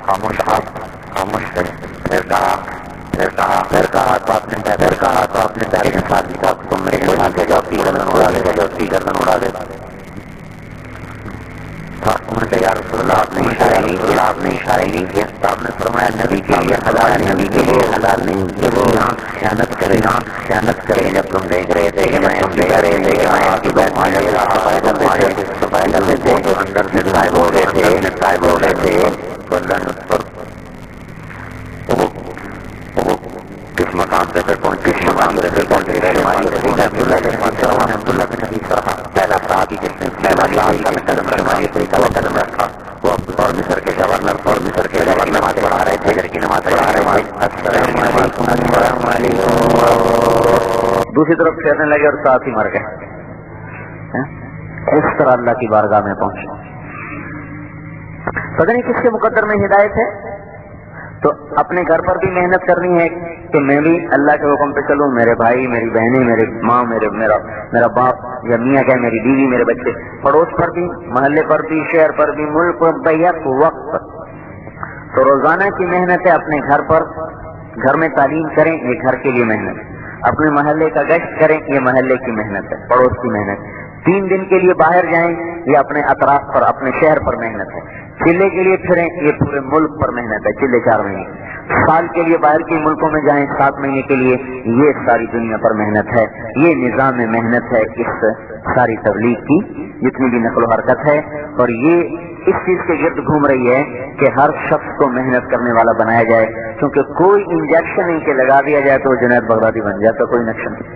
خاموش پھر کہا تو آپ نے تاریخ ساتھی کا تم میرے کو کے جو اپنی گردن اڑا دے یا رسول اللہ آپ نے اشارہ نہیں کیا، آپ نے فرمایا نبی کے لیے حلال نہیں کہ وہ خیانت کرے جب تم دیکھ رہے تھے کہ میں آپ کی بہت صفائی کرتے تھے تو اندر سے غائب ہو گئے تھے کس مقام پہ پھر پہنچے پہلا صحابی جس نے قدم رکھا وہ اور مصر کے گورنر نماز پڑھا رہے تھے، کی نماز پڑھا رہے تھے، السلام علیکم،
دوسری طرف پھیرنے لگے اور ساتھ ہی مر گئے۔ اس طرح اللہ کی بارگاہ میں پہنچے، پتہ نہیں کس کے مقدر میں ہدایت ہے، تو اپنے گھر پر بھی محنت کرنی ہے کہ میں بھی اللہ کے حکم پہ چلوں، میرے بھائی، میری بہنیں، میرے ماں، میرا باپ یا میاں کہ میری بیوی، میرے بچے، پڑوس پر بھی، محلے پر بھی، شہر پر بھی، ملک پر، بیک وقت پر۔ تو روزانہ کی محنت ہے اپنے گھر پر، گھر میں تعلیم کریں، یہ گھر کے لیے محنت، اپنے محلے کا گشت کریں، یہ محلے کی محنت ہے، پڑوس کی محنت، 3 دن کے لیے باہر جائیں، یہ اپنے اطراف پر، اپنے شہر پر محنت ہے، چلے کے لیے پھریں، یہ پورے ملک پر محنت ہے، چلے 4 مہینے، سال کے لیے باہر کے ملکوں میں جائیں 7 مہینے کے لیے، یہ ساری دنیا پر محنت ہے، یہ نظام میں محنت ہے اس ساری تبلیغ کی جتنی بھی نقل و حرکت ہے، اور یہ اس چیز کے گرد گھوم رہی ہے کہ ہر شخص کو محنت کرنے والا بنایا جائے، کیونکہ کوئی انجیکشن نہیں کہ لگا دیا جائے تو جنید بغدادی بن جاتا، کوئی نقشہ نہیں،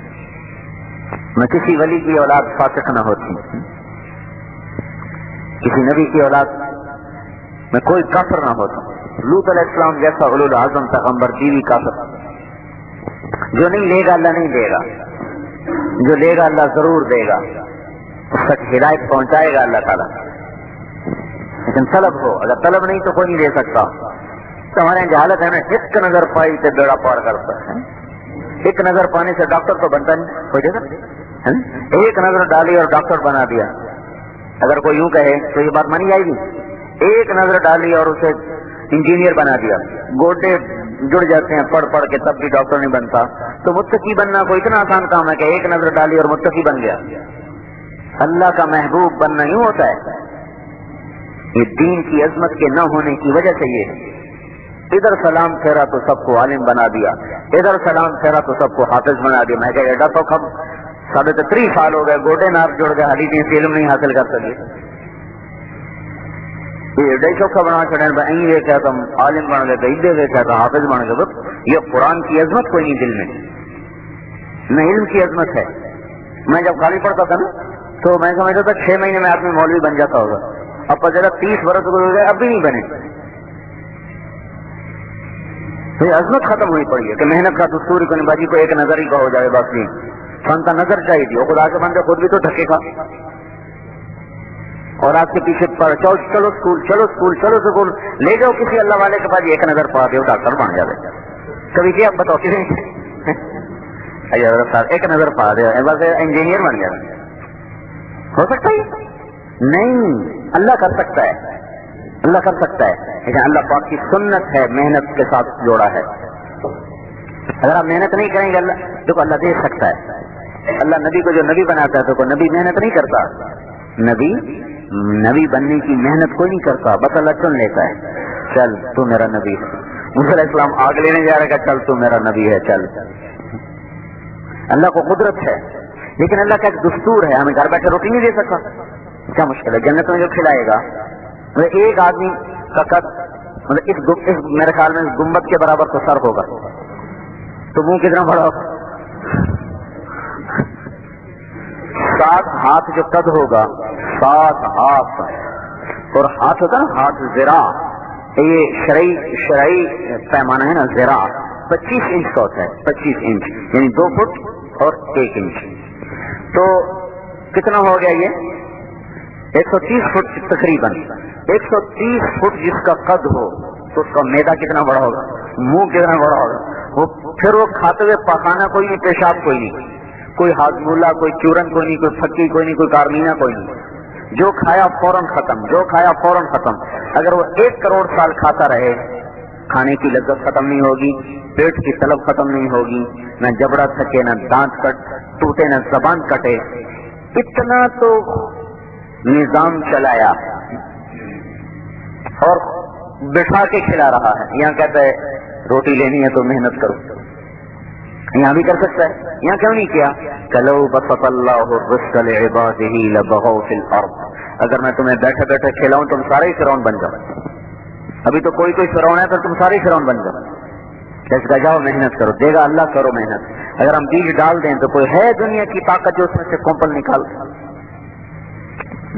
نہ کسی ولی کی اولاد فاسق نہ ہوتی، کسی نبی کی اولاد میں کوئی کافر نہ ہوتا، لوط علیہ السلام جیسا اولو اعظم پیغمبر بیوی کافر، جو نہیں لے گا اللہ نہیں دے گا، جو لے گا اللہ ضرور دے گا، اس تک ہدایت پہنچائے گا اللہ تعالیٰ، لیکن طلب ہو، اگر طلب نہیں تو کوئی نہیں دے سکتا۔ تو ہمارے یہاں جہالت ہے نا، ایک نظر پائی سے بیڑا پار کرتا ہے، ایک نظر پانے سے ڈاکٹر تو بنتا نہیں، کوئی جگہ ایک نظر ڈالی اور ڈاکٹر بنا دیا، اگر کوئی یوں کہے تو یہ بات مانی جائے گی، ایک نظر ڈالی اور اسے انجینئر بنا دیا، گوڈے جڑ جاتے ہیں پڑھ پڑھ کے تب بھی ڈاکٹر نہیں بنتا، تو متقی بننا کوئی اتنا آسان کام ہے کہ ایک نظر ڈالی اور متقی بن گیا؟ اللہ کا محبوب بننا یوں ہوتا ہے، یہ دین کی عظمت کے نہ ہونے کی وجہ سے یہ ادھر سلام پھیرا تو سب کو عالم بنا دیا، ادھر سلام پھیرا تو سب کو حافظ بنا دیا، میں کہ ایڈا تو کم 33 سال ہو گئے، گوڈے نار جڑ گئے، حدیث علم نہیں حاصل کر سکے، یہ ایڈا ہی چوکھا بنا چڑھے این دیکھا تم عالم بن گئے، ایڈے دیکھا تھا حافظ بن گئے. بس یہ قرآن کی عظمت کوئی نہیں دل میں، نہ علم کی عظمت ہے. میں جب قاری پڑھتا تھا نا تو میں سمجھتا تھا 6 مہینے میں آدمی مولوی بن جاتا ہوگا. اب پتہ چلا 30 برس گزر گئے اب بھی نہیں بنے. تو یہ عظمت ختم ہوئی پڑی ہے کہ محنت کا دستور ہی کوئی باجی کو ایک نظر ہی کا ہو جائے. بس نہیں، فن کا نظر چاہیے تھی. وہ خدا کے بندے خود بھی تو ڈھکے گا اور آپ کے پیچھے پڑھ چلو اسکول، چلو اسکول، چلو اسکول لے جاؤ کسی اللہ والے کے پاس، ایک نظر پڑھا دے وہ ڈاکٹر بن جائے. کبھی کیا آپ بتاؤ کسی ایک نظر پڑھا دے بس انجینئر بن جائے. ہو سکتا ہے؟ نہیں، اللہ کر سکتا ہے، اللہ کر سکتا ہے. لیکن اللہ پاک کی سنت ہے محنت کے ساتھ جوڑا ہے. اگر آپ محنت نہیں کریں گے اللہ دیکھو اللہ دے سکتا ہے. اللہ نبی کو جو نبی بناتا ہے تو نبی محنت نہیں کرتا. نبی بننے کی محنت کوئی نہیں کرتا، بس اللہ چن لیتا ہے. چل تو میرا نبی ہے. موسیٰ علیہ السلام آگ لینے جا رہا ہے، چل تو میرا نبی ہے چل. اللہ کو قدرت ہے لیکن اللہ کا ایک دستور ہے. ہمیں گھر بیٹھے روٹی نہیں دے سکتا، کیا مشکل ہے؟ جنت میں جو کھلائے گا مطلب ایک آدمی کا قد مطلب اس میرے خیال میں اس گنبد کے برابر تو سر ہوگا تو منہ کتنا بڑا ہوگا؟ 7 ہاتھ جو قد ہوگا، 7 ہاتھ. اور ہاتھ ہوتا نا ہاتھ ذرا، یہ شرعی پیمانہ ہے نا، ذرا 25 انچ کا ہوتا ہے. 25 انچ یعنی 2 فٹ اور 1 انچ. تو کتنا ہو گیا یہ 130 فٹ تقریباً. 130 فٹ جس کا قد ہو تو اس کا میدا کتنا بڑا ہوگا، منہ کتنا بڑا ہوگا. وہ پھر وہ کھاتے ہوئے پخانا کوئی نہیں، پیشاب کوئی نہیں، کوئی ہاضمہ اللہ، کوئی چورن کوئی نہیں، کوئی پھکی کوئی نہیں، کوئی کارمینا کوئی نہیں. جو کھایا فوراً ختم، جو کھایا فوراً ختم. اگر وہ 1 کروڑ سال کھاتا رہے کھانے کی لذت ختم نہیں ہوگی، پیٹ کی طلب ختم نہیں ہوگی، نہ جبڑا تھکے، نہ دانت ٹوٹے، نہ زبان کٹے. اتنا تو نظام چلایا اور بٹھا کے کھلا رہا ہے. یہاں کہتا ہے روٹی لینی ہے تو محنت کرو. یہاں بھی کر سکتا ہے، یہاں کیوں نہیں کیا؟ کلو بسط اللہ الرزق لعباده لبغوا فی الارض. اگر میں تمہیں بیٹھے بیٹھے کھلاؤں تم سارے ہی فرعون بن جاؤ. ابھی تو کوئی فرعون ہے تو تم سارے ہی فرعون بن جاؤ. اس کا جاؤ محنت کرو، دے گا اللہ، کرو محنت. اگر ہم بیج ڈال دیں تو کوئی ہے دنیا کی طاقت جو اس میں سے کمپل نکال دے،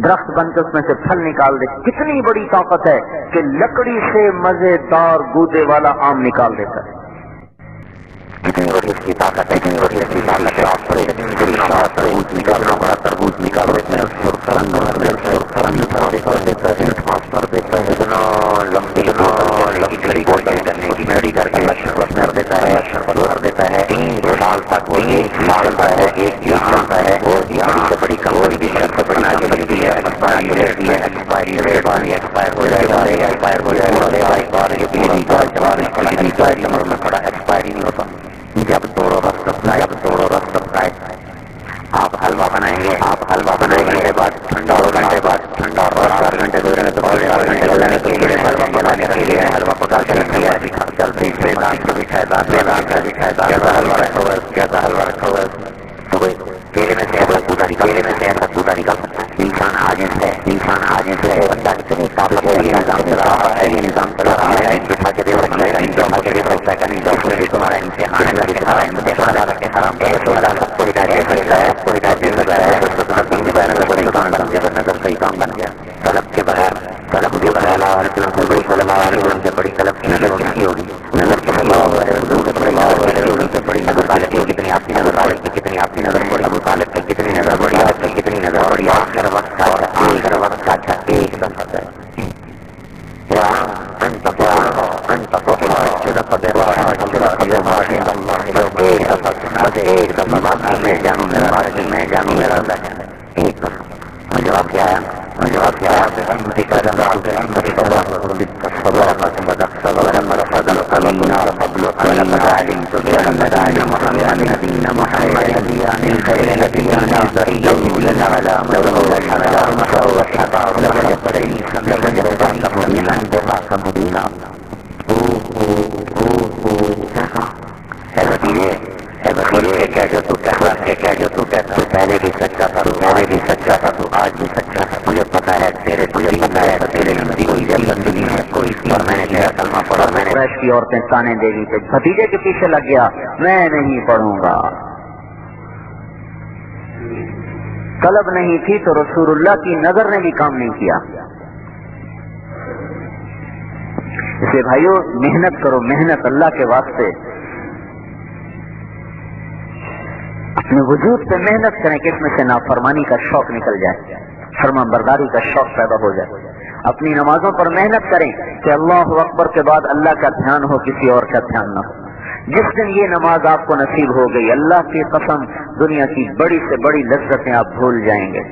درخت بن کے اس میں سے پھل نکال دے. کتنی بڑی طاقت ہے کہ لکڑی سے مزیدار گودے والا آم نکال دیتا ہے.
کتنی بڑی اس کی طاقت ہے، کتنی بڑی اس کی طاقت ہے. تربوز نکالنا بڑا تربوز نکال دیتا ہے، رنگ کر دیتا ہے، کر دیتا ہے. اتنا لمبی لمبی بوتل کرنے کی میری کر کے شربت کر دیتا ہے، شربت کر دیتا ہے. 3 سال تک وہ 1 سال کا ہے، 1 چلتا ہے. اور بڑی سے بڑی کمپنی کی شرکت بنا کے بنتی ہے. ایکسپائری ڈیٹ ہے، ایکسپائری ڈیٹ ایکسپائر ہو جائے گا، ایکسپائر ہو جائے گا. ایک بار یہ بجلی کا چلانے کا بجلی کا کمر میں پڑا ایکسپائری نہیں ہوتا. جب توڑو رس سکتا ہے. آپ حلوہ بنائیں گے، آپ حلوہ بنائیں گے بعد ٹھنڈا 2 گھنٹے بعد ٹھنڈا اور 4 گھنٹے گزرے تو 4 گھنٹے گزرنے کے لیے حلوہ بنانے کے لیے حلوہ پکا کے رکھ دیا. چلتے ہی دانت کو بچھائے، کیسا حلوہ رکھا ہوا ہے. تو کوئی کیلے میں سے ایسا دودھا نکال سکتا ہے. انسان آج سے بندہ کتنی طاقت ہے، یہ نظام چلا رہا ہے، یہ نظام چلا رہا ہے. بٹھا کے دے سکتا ہے، بٹھا کے دے سکتا ہے. کہیں ڈاکٹر بھی تمہارا امتحان ہے، تمہارا امتحان رکھ کے حرام کہے تو سب کو ہدایت دے سکتا ہے، کوئی ہدایت دے سکتا ہے. نظر صحیح کام بن گیا. طلب کے بغیر طلب کے بغیر صلی اللہ علیہ وسلم سے بڑی طلب کی نظر کس کی ہوگی؟ نظر کے صلی اللہ علیہ وسلم سے بڑی نظر سے بڑی نظر طالب کی کتنی آپ کی نظر طالب کی کتنی آپ کی نظر بڑی ابو طالب کی کتنی نظر بڑی آپ کی کتنی نظر بڑی. آخر وقت کا ایک دفعہ ہے ایک دفعہ میں جانوں میرا ایک دفعہ. جواب کیا آیا؟ پہلے بھی سچا تھا، تو آج بھی سچا ہے. مجھے پتا ہے تیرے نزدیک کلمہ پڑھا میں نے.
قریش کی عورتیں تانے دے گی کہ بھتیجے کے پیچھے لگ گیا، میں نہیں پڑھوں گا. طلب نہیں تھی تو رسول اللہ کی نظر نے بھی کام نہیں کیا. اس لیے بھائیو محنت کرو، محنت اللہ کے واسطے. اپنے وجود پہ محنت کریں کہ اس میں سے نافرمانی کا شوق نکل جائے، فرما برداری کا شوق پیدا ہو جائے. اپنی نمازوں پر محنت کریں کہ اللہ اکبر کے بعد اللہ کا دھیان ہو، کسی اور کا دھیان نہ ہو. جس دن یہ نماز آپ کو نصیب ہو گئی، اللہ کی قسم دنیا کی بڑی سے بڑی لذتیں آپ بھول جائیں گے.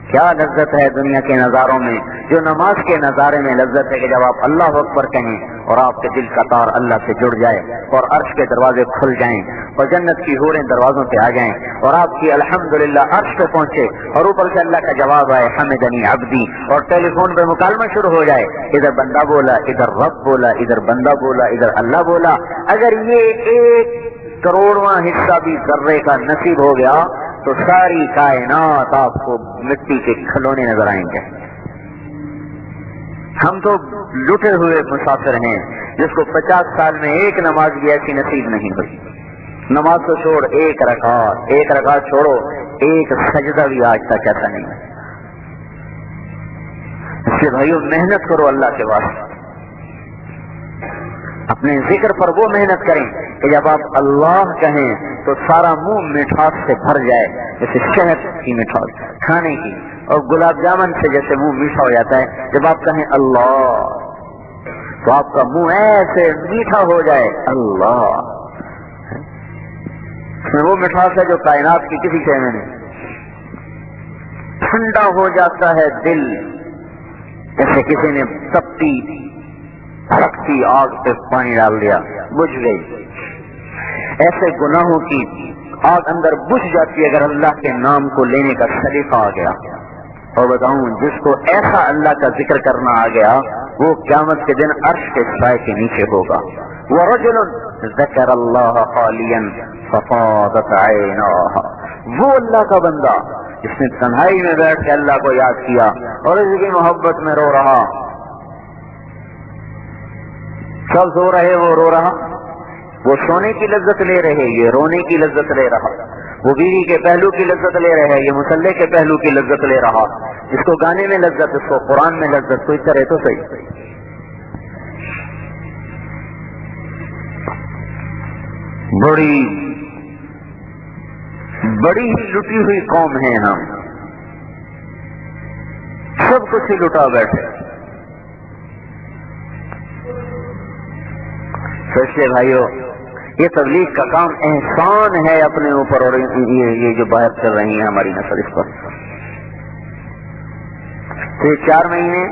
کیا لذت ہے دنیا کے نظاروں میں، جو نماز کے نظارے میں لذت ہے کہ جب آپ اللہ اکبر کہیں اور آپ کے دل کا تار اللہ سے جڑ جائے اور عرش کے دروازے کھل جائیں اور جنت کی حوریں دروازوں پہ آ جائیں اور آپ کی الحمدللہ عرش پہ پہنچے اور اوپر سے اللہ کا جواب آئے حمدنی عبدی، اور ٹیلی فون پہ مکالمہ شروع ہو جائے، ادھر بندہ بولا، ادھر رب بولا، ادھر بندہ بولا، ادھر اللہ بولا. اگر یہ 1/100واں حصہ بھی ذرے کا نصیب ہو گیا تو ساری کائنات آپ کو مٹی کے کھلونے نظر آئیں گے. ہم تو لٹے ہوئے مسافر ہیں جس کو 50 سال میں ایک نماز بھی ایسی نصیب نہیں ہوئی. نماز تو چھوڑ، ایک رکعت چھوڑو، ایک سجدہ بھی آج تک ایسا نہیں ہے. اس سے بھائیو محنت کرو اللہ کے واسطے. اپنے ذکر پر وہ محنت کریں کہ جب آپ اللہ کہیں تو سارا منہ مٹھاس سے بھر جائے، جیسے شہد کی مٹھاس کھانے کی، اور گلاب جامن سے جیسے منہ میٹھا ہو جاتا ہے. جب آپ کہیں اللہ تو آپ کا منہ ایسے میٹھا ہو جائے. اللہ اس میں وہ مٹھاس ہے جو کائنات کی کسی شے میں نہیں. ٹھنڈا ہو جاتا ہے دل، جیسے کسی نے تپتی بھڑکتی آگ پہ پانی ڈال دیا، بجھ گئی. ایسے گناہوں کی آگ اندر بجھ جاتی ہے اگر اللہ کے نام کو لینے کا سلیقہ آ گیا. اور بتاؤں جس کو ایسا اللہ کا ذکر کرنا آ گیا وہ قیامت کے دن عرش کے سائے کے نیچے ہوگا. وَرَجُلٌ ذَكَرَ اللَّهَ خَالِيًا فَفَاضَتْ عَيْنَاهُ، وہ اللہ کا بندہ جس نے تنہائی میں بیٹھ کے اللہ کو یاد کیا اور اس کی محبت میں رو رہا. سب سو رہے وہ رو رہا، وہ سونے کی لذت لے رہے یہ رونے کی لذت لے رہا، وہ بیوی کے پہلو کی لذت لے رہے یہ مصلح کے پہلو کی لذت لے رہا. اس کو گانے میں لذت، اس کو قرآن میں لذت، کوئی کرے تو صحیح. بڑی ہی لٹی ہوئی قوم ہے ہم، سب کچھ ہی لٹا بیٹھے. سوچتے بھائیو یہ تبلیغ کا کام احسان ہے اپنے اوپر، اور یہ جو باہر چل رہی ہیں ہماری نسل اس پر. تو 4 مہینے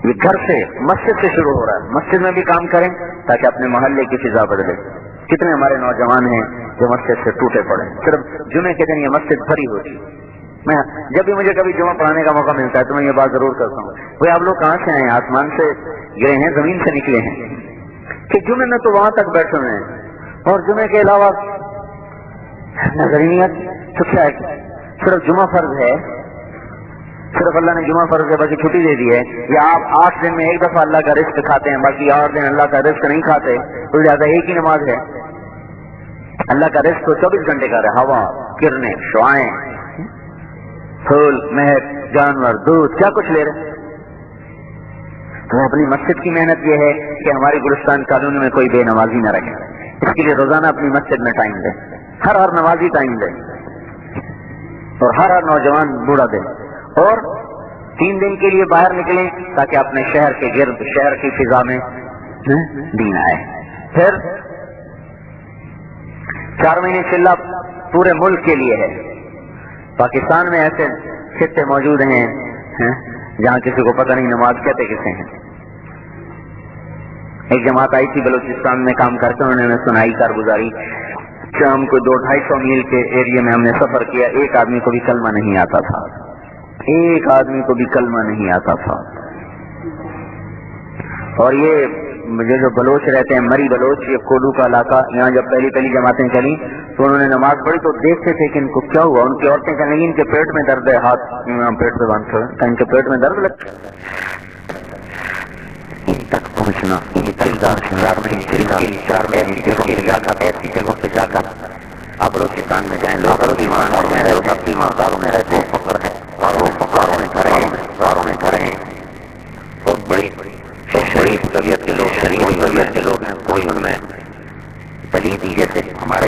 یہ گھر سے مسجد سے شروع ہو رہا ہے. مسجد میں بھی کام کریں تاکہ اپنے محلے کی فضا بدلے. کتنے ہمارے نوجوان ہیں جو مسجد سے ٹوٹے پڑے، صرف جمعے کے دن یہ مسجد بھری ہوتی. میں جب بھی مجھے کبھی جمعہ پڑھانے کا موقع ملتا ہے تو میں یہ بات ضرور کرتا ہوں، بھائی آپ لوگ کہاں سے آئے ہیں؟ آسمان سے گئے ہیں، زمین سے نکلے ہیں کہ جمعے میں تو وہاں تک بیٹھے ہوئے ہیں اور جمعے کے علاوہ نظریت تو کیا ہے؟ صرف جمعہ فرض ہے، صرف اللہ نے جمعہ فرض ہے باقی چھٹی دے دی ہے. یا آپ 8 دن میں ایک دفعہ اللہ کا رزق کھاتے ہیں، باقی 8 دن اللہ کا رزق نہیں کھاتے، تو زیادہ ایک ہی نماز ہے. اللہ کا رزق تو 24 گھنٹے کا ہے، ہوا، کرنے، شعائیں، پھول، مہک، جانور، دودھ، کیا کچھ لے رہے. تو اپنی مسجد کی محنت یہ ہے کہ ہماری گلستان کالونی میں کوئی بے نمازی نہ رکھے. اس کے لیے روزانہ اپنی مسجد میں ٹائم دے، ہر نمازی ٹائم دے اور ہر نوجوان بوڑھا دے، اور 3 دن کے لیے باہر نکلیں تاکہ اپنے شہر کے گرد، شہر کی فضا میں دین آئے. پھر 4 مہینے چلا پورے ملک کے لیے ہے. پاکستان میں ایسے خطے موجود ہیں جہاں کسی کو پتہ نہیں نماز کہتے کسے ہیں. ایک جماعت آئی تھی بلوچستان میں کام کرتے، انہوں نے سنائی کارگزاری. شام کو 200-250 میل کے ایریا میں ہم نے سفر کیا. ایک آدمی کو بھی کلمہ نہیں آتا تھا، ایک آدمی کو بھی کلمہ نہیں آتا تھا. اور یہ جو بلوچ رہتے ہیں، مری بلوچ، یہ کولو کا علاقہ، یہاں جب پہلی جماعتیں چلی تو انہوں نے نماز پڑھی تو دیکھتے تھے کہ ان کو کیا ہوا. ان کی عورتیں کہنے لگی ان کے پیٹ میں درد ہے، ہاتھ پیٹ پہ باندھ کر ان کے پیٹ میں درد لگتا ہے.
4 مہینے ایسی جگہوں پہ جا کر آپ بلوچستان میں جائیں لوگ اپنی مزاروں میں رہتے ہیں، فقر ہے اور وہ فقاروں میں کھڑے ہیں بہت بڑی شریف طبیعت کے لوگ ہیں، کوئی ان میں پلیتی جیسے ہمارے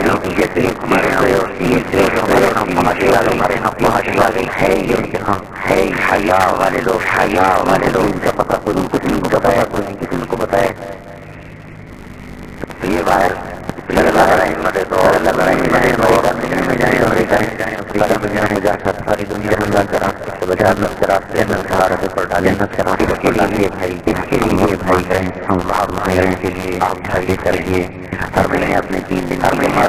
ہے حیا والے لوگ ان کا پتہ کوئی کسی کو بتایا، کسی کو بتایا تو یہ باہر جا کر ساری دنیا میں جا کر راستے میں پر ڈالیں اس کے لیے بھائی ہم کے لیے آپ بھائی کریے ہر مہینے اپنے 3 دن ہر مہینے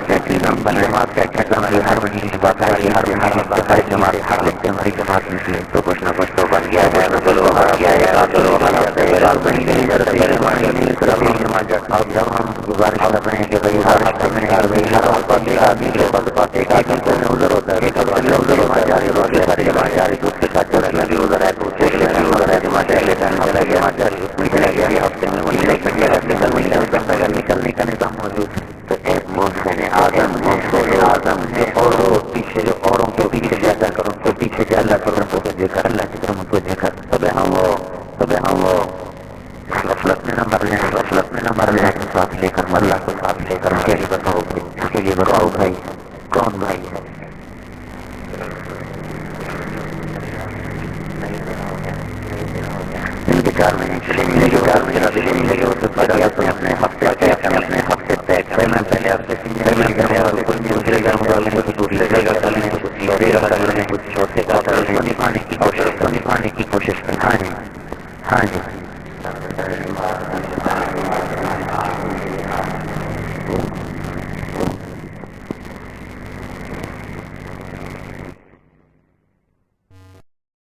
بات ہر جماعت نکلے تو کچھ نہ کچھ تو بن گیا ہے جب ہم گزارش کر رہے ہیں کہ بھائی ہر نکلنے کا نظام موجود ہے تو ایک محسن آدم ہے اور پیچھے جو اوروں کے پیچھے جاتا کروں تو پیچھے سے اللہ کی طرف متوجہ کر اللہ کی طرف متوجہ کر تب ہم وہ غفلت میں نہ مر لیں ساتھ لے کر اللہ کو ساتھ لے کر اس کے لیے بتاؤ بھائی کون بھائی ہے ان کے 4 مہینے چلے ملے اپنے ہفتے طے کریں میں پہلے آپ سے دوسرے گھر والے کو دوسرے جگہ کرنے کچھ چوتھے کا نبھانے کی کوشش کریں ہاں جی